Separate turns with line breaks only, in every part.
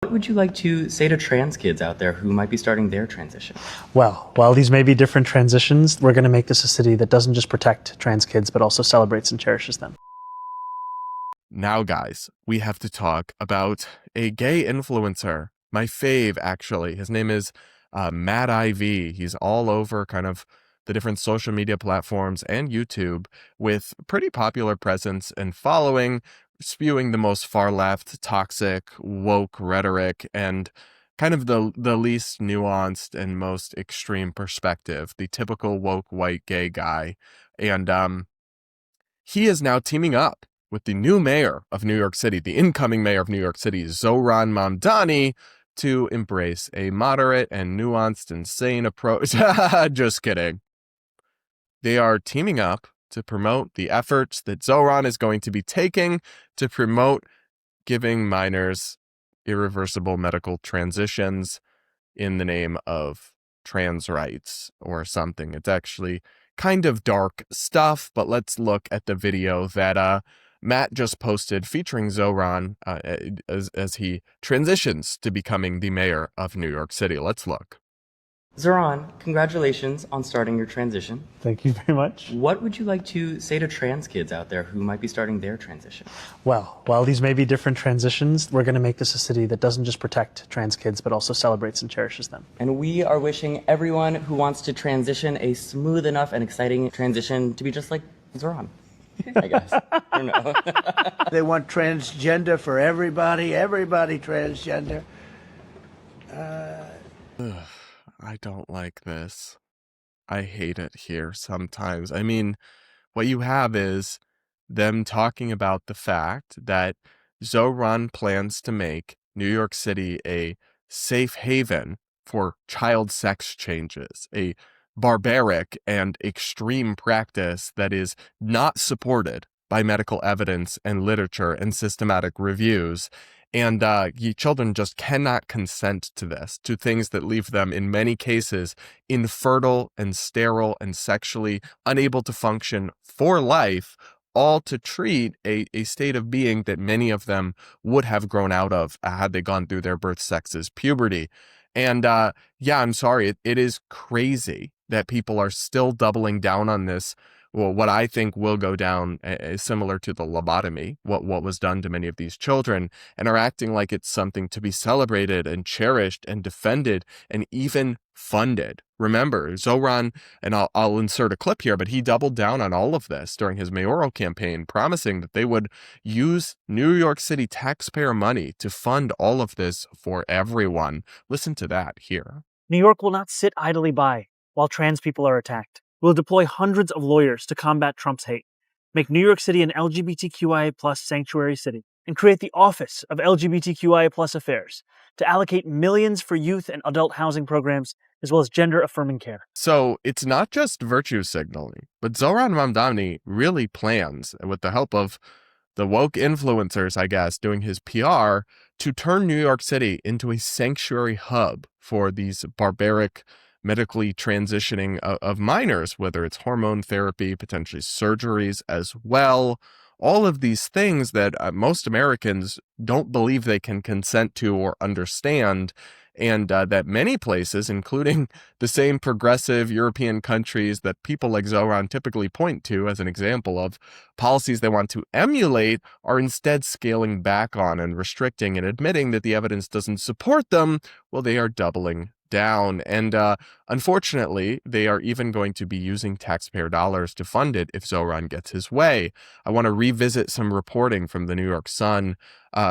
What would you like to say to trans kids out there who might be starting their transition?
Well, while these may be different transitions, we're going to make this a city that doesn't just protect trans kids, but also celebrates and cherishes them.
Now, guys, we have to talk about a gay influencer. My fave, actually. His name is MattIV. He's all over kind of the different social media platforms and YouTube with pretty popular presence and following, spewing the most far-left, toxic, woke rhetoric and kind of the least nuanced and most extreme perspective, the typical woke white gay guy. And he is now teaming up with the new mayor of New York City, the incoming mayor of New York City, Zohran Mamdani, to embrace a moderate and nuanced and sane approach. Just kidding. They are teaming up to promote the efforts that Zohran is going to be taking to promote giving minors irreversible medical transitions in the name of trans rights or something. It's actually kind of dark stuff, but let's look at the video that Matt just posted featuring Zohran as he transitions to becoming the mayor of New York City. Let's look.
Zohran, congratulations on starting your transition.
Thank you very much.
What would you like to say to trans kids out there who might be starting their transition?
Well, while these may be different transitions, we're going to make this a city that doesn't just protect trans kids, but also celebrates and cherishes them.
And we are wishing everyone who wants to transition a smooth enough and exciting transition to be just like Zohran. I guess. I don't know.
They want transgender for everybody transgender.
I don't like this. I hate it here sometimes. I mean, what you have is them talking about the fact that Zohran plans to make New York City a safe haven for child sex changes, a barbaric and extreme practice that is not supported by medical evidence and literature and systematic reviews. And children just cannot consent to this, to things that leave them, in many cases, infertile and sterile and sexually unable to function for life, all to treat a state of being that many of them would have grown out of had they gone through their birth sex's puberty. And yeah, I'm sorry, it is crazy that people are still doubling down on this. Well, what I think will go down is similar to the lobotomy, what was done to many of these children, and are acting like it's something to be celebrated and cherished and defended and even funded. Remember, Zohran, and I'll insert a clip here, but he doubled down on all of this during his mayoral campaign, promising that they would use New York City taxpayer money to fund all of this for everyone. Listen to that here.
New York will not sit idly by while trans people are attacked. We'll deploy hundreds of lawyers to combat Trump's hate, make New York City an LGBTQIA+ sanctuary city, and create the Office of LGBTQIA+ Affairs to allocate millions for youth and adult housing programs, as well as gender-affirming care.
So it's not just virtue signaling, but Zohran Mamdani really plans, with the help of the woke influencers, I guess, doing his PR, to turn New York City into a sanctuary hub for these barbaric medically transitioning of minors, whether it's hormone therapy, potentially surgeries as well. All of these things that most Americans don't believe they can consent to or understand, and that many places, including the same progressive European countries that people like Zohran typically point to as an example of policies they want to emulate, are instead scaling back on and restricting and admitting that the evidence doesn't support them. Well, they are doubling down. And unfortunately, they are even going to be using taxpayer dollars to fund it if Zohran gets his way. I want to revisit some reporting from the New York Sun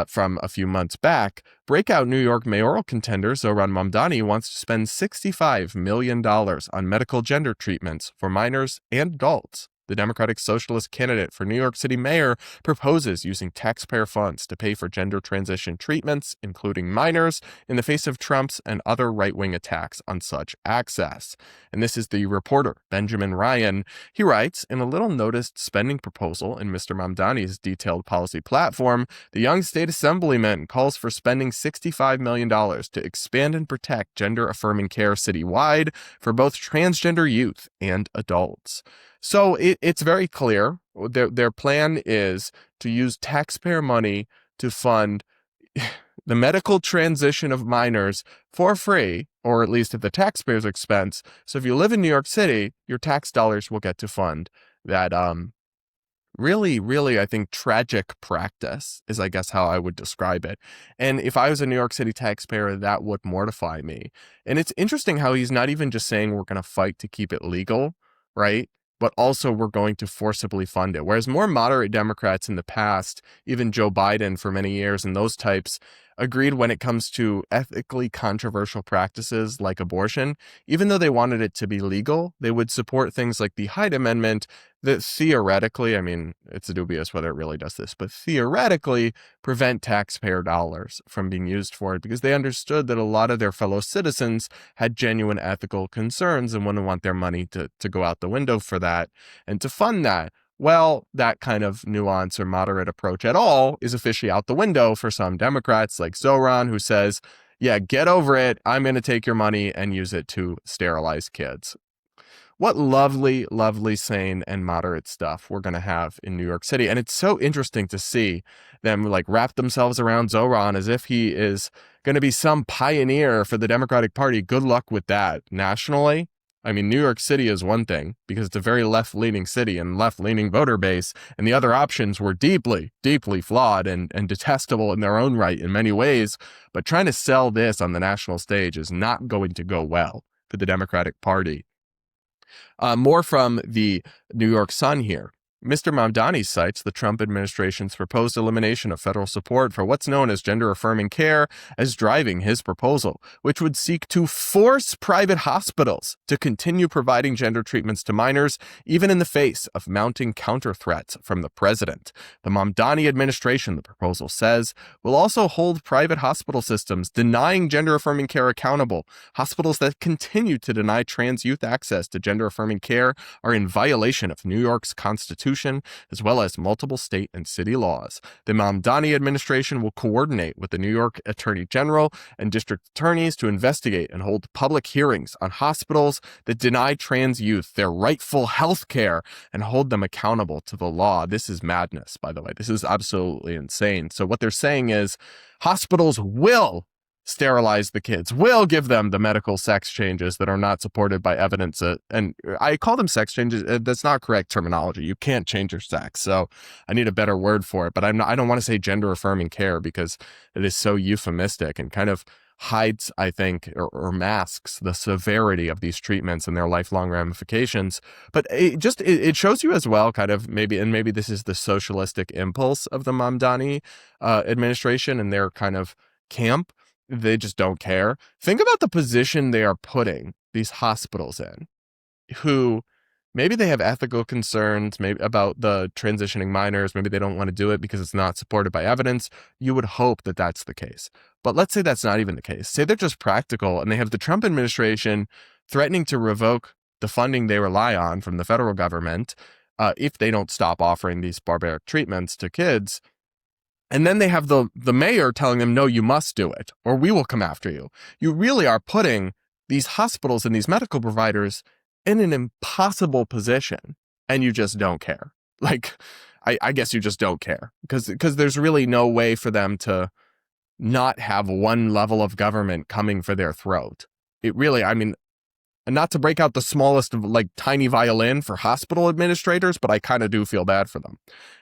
from a few months back. Breakout New York mayoral contender Zohran Mamdani wants to spend $65 million on medical gender treatments for minors and adults. The Democratic Socialist candidate for New York City mayor proposes using taxpayer funds to pay for gender transition treatments, including minors, in the face of Trump's and other right-wing attacks on such access. And this is the reporter, Benjamin Ryan. He writes, in a little noticed spending proposal in Mr. Mamdani's detailed policy platform, the young state assemblyman calls for spending $65 million to expand and protect gender-affirming care citywide for both transgender youth and adults. So it's very clear. Their plan is to use taxpayer money to fund the medical transition of minors for free, or at least at the taxpayer's expense. So if you live in New York City, your tax dollars will get to fund that really, really, I think, tragic practice is, I guess, how I would describe it. And if I was a New York City taxpayer, that would mortify me. And it's interesting how he's not even just saying we're going to fight to keep it legal, right? But also we're going to forcibly fund it. Whereas more moderate Democrats in the past, even Joe Biden for many years and those types, agreed when it comes to ethically controversial practices like abortion, even though they wanted it to be legal, they would support things like the Hyde Amendment that theoretically, I mean, it's dubious whether it really does this, but theoretically prevent taxpayer dollars from being used for it because they understood that a lot of their fellow citizens had genuine ethical concerns and wouldn't want their money to go out the window for that and to fund that. Well, that kind of nuance or moderate approach at all is officially out the window for some Democrats like Zohran, who says, yeah, get over it. I'm going to take your money and use it to sterilize kids. What lovely, lovely, sane and moderate stuff we're going to have in New York City. And it's so interesting to see them like wrap themselves around Zohran as if he is going to be some pioneer for the Democratic Party. Good luck with that nationally. I mean, New York City is one thing because it's a very left-leaning city and left-leaning voter base, and the other options were deeply, deeply flawed and detestable in their own right in many ways. But trying to sell this on the national stage is not going to go well for the Democratic Party. More from the New York Sun here. Mr. Mamdani cites the Trump administration's proposed elimination of federal support for what's known as gender-affirming care as driving his proposal, which would seek to force private hospitals to continue providing gender treatments to minors, even in the face of mounting counter-threats from the president. The Mamdani administration, the proposal says, will also hold private hospital systems denying gender-affirming care accountable. Hospitals that continue to deny trans youth access to gender-affirming care are in violation of New York's Constitution, as well as multiple state and city laws. The Mamdani administration will coordinate with the New York Attorney General and district attorneys to investigate and hold public hearings on hospitals that deny trans youth their rightful health care and hold them accountable to the law. This is madness, by the way. This is absolutely insane. So what they're saying is hospitals will sterilize the kids, will give them the medical sex changes that are not supported by evidence. And I call them sex changes. That's not correct terminology. You can't change your sex. So I need a better word for it. But I don't want to say gender affirming care because it is so euphemistic and kind of hides, I think, or masks the severity of these treatments and their lifelong ramifications. But it shows you as well, kind of maybe this is the socialistic impulse of the Mamdani administration and their kind of camp. They just don't care. Think about the position they are putting these hospitals in, who maybe they have ethical concerns, maybe about the transitioning minors. Maybe they don't want to do it because it's not supported by evidence. You would hope that that's the case. But let's say that's not even the case. Say they're just practical and they have the Trump administration threatening to revoke the funding they rely on from the federal government if they don't stop offering these barbaric treatments to kids. And then they have the mayor telling them, no, you must do it, or we will come after you. You really are putting these hospitals and these medical providers in an impossible position, and you just don't care. Like, I guess you just don't care, because there's really no way for them to not have one level of government coming for their throat. It really, I mean, not to break out the smallest of like tiny violin for hospital administrators, but I kind of do feel bad for them.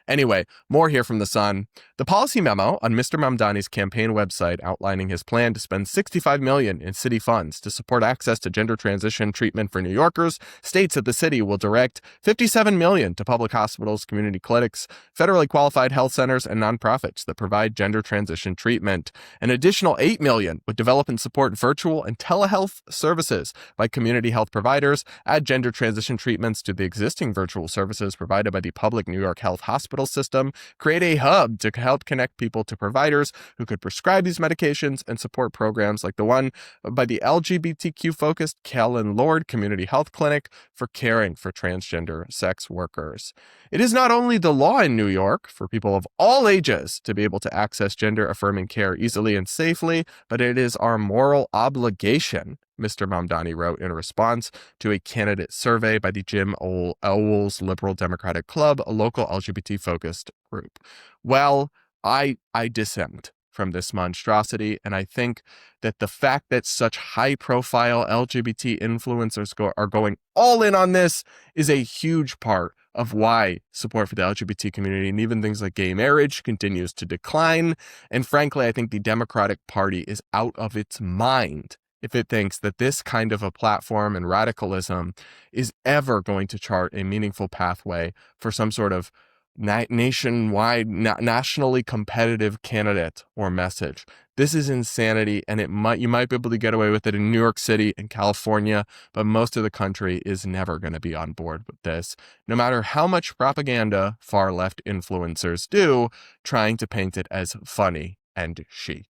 Anyway, more here from the Sun. The policy memo on Mr. Mamdani's campaign website outlining his plan to spend $65 million in city funds to support access to gender transition treatment for New Yorkers states that the city will direct $57 million to public hospitals, community clinics, federally qualified health centers, and nonprofits that provide gender transition treatment. An additional $8 million would develop and support virtual and telehealth services by community health providers, add gender transition treatments to the existing virtual services provided by the public New York Health Hospital system, create a hub to help connect people to providers who could prescribe these medications, and support programs like the one by the LGBTQ-focused Callan Lord Community Health Clinic for caring for transgender sex workers. It is not only the law in New York for people of all ages to be able to access gender-affirming care easily and safely, but it is our moral obligation, Mr. Mamdani wrote in response to a candidate survey by the Jim Owl's Liberal Democratic Club, a local LGBT-focused group. Well, I dissent from this monstrosity. And I think that the fact that such high-profile LGBT influencers are going all in on this is a huge part of why support for the LGBT community and even things like gay marriage continues to decline. And frankly, I think the Democratic Party is out of its mind if it thinks that this kind of a platform and radicalism is ever going to chart a meaningful pathway for some sort of nationwide, nationally competitive candidate or message. This is insanity, and you might be able to get away with it in New York City and California, but most of the country is never going to be on board with this, no matter how much propaganda far-left influencers do, trying to paint it as funny and chic.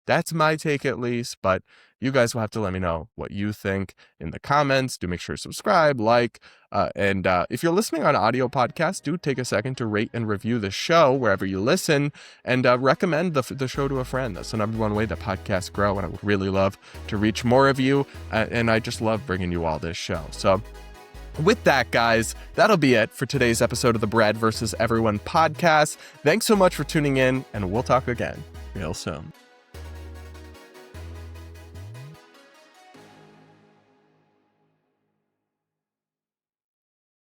That's my take, at least, but you guys will have to let me know what you think in the comments. Do make sure to subscribe, like, and if you're listening on audio podcasts, do take a second to rate and review the show wherever you listen, and recommend the show to a friend. That's the number one way that podcasts grow, and I would really love to reach more of you, and I just love bringing you all this show. So with that, guys, that'll be it for today's episode of the Brad vs. Everyone podcast. Thanks so much for tuning in, and we'll talk again real soon.